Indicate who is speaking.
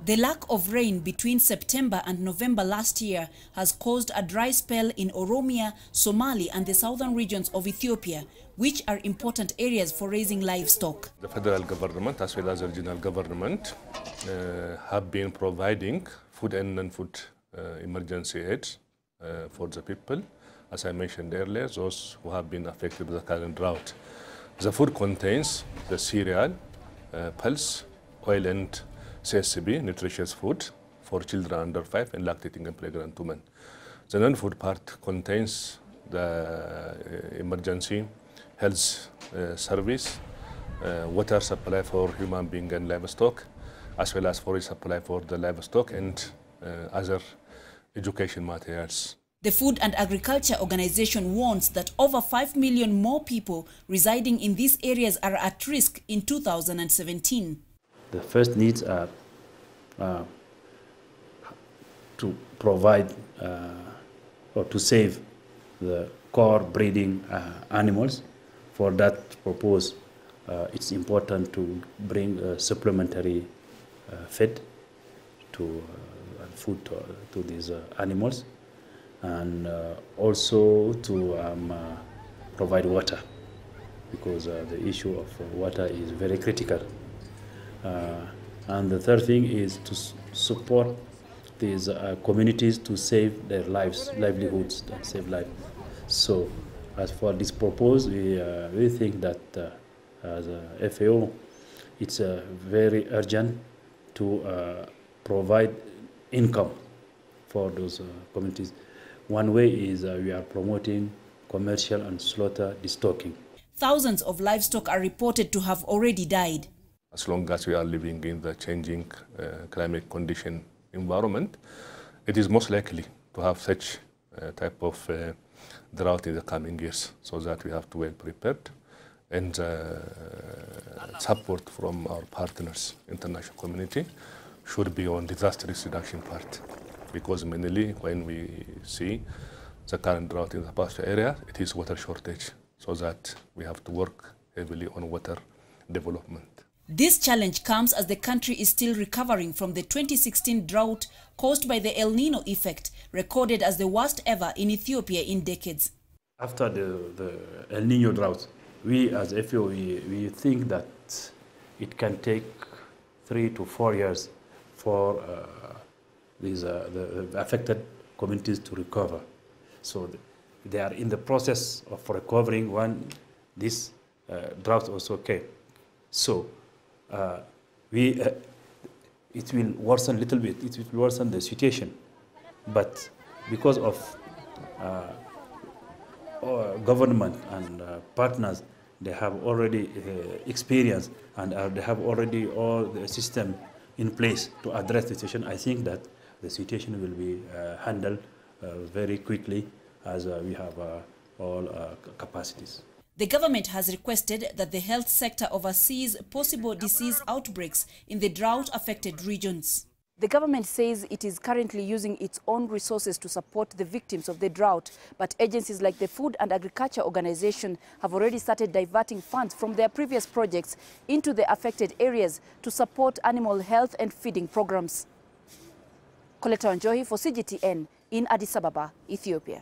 Speaker 1: The lack of rain between September and November last year has caused a dry spell in Oromia, Somali and the southern regions of Ethiopia, which are important areas for raising livestock.
Speaker 2: The federal government as well as the regional government have been providing food and non-food emergency aid for the people. As I mentioned earlier, those who have been affected by the current drought. The food contains the cereal, pulse, oil and CSB, nutritious food for children under 5 and lactating and pregnant women. The non-food part contains the emergency health service, water supply for human being and livestock, as well as forage supply for the livestock and other education materials.
Speaker 1: The Food and Agriculture Organization warns that over 5 million more people residing in these areas are at risk in 2017.
Speaker 3: The first needs are to provide or to save the core breeding animals. For that purpose, it's important to bring supplementary feed to food to these animals, and also to provide water, because the issue of water is very critical. And the third thing is to support these communities to save their livelihoods, and save life. So, as for this purpose, we think that as a FAO, it's very urgent to provide income for those communities. One way is we are promoting commercial and slaughter destocking.
Speaker 1: Thousands of livestock are reported to have already died.
Speaker 2: As long as we are living in the changing climate condition environment, it is most likely to have such type of drought in the coming years, so that we have to be well prepared, and support from our partners, international community, should be on disaster risk reduction part, because mainly when we see the current drought in the pasture area, it is water shortage, so that we have to work heavily on water development.
Speaker 1: This challenge comes as the country is still recovering from the 2016 drought caused by the El Nino effect, recorded as the worst ever in Ethiopia in decades.
Speaker 3: After the El Nino drought, we as FAO, we think that it can take 3 to 4 years for the affected communities to recover. So they are in the process of recovering when this drought also came. So it will worsen a little bit, it will worsen the situation. But because of government and partners, they have already experienced and they have already all the system in place to address the situation. I think that the situation will be handled very quickly, as we have all capacities.
Speaker 1: The government has requested that the health sector oversees possible disease outbreaks in the drought-affected regions. The government says it is currently using its own resources to support the victims of the drought, but agencies like the Food and Agriculture Organization have already started diverting funds from their previous projects into the affected areas to support animal health and feeding programs. Coletta Wanjohi for CGTN in Addis Ababa, Ethiopia.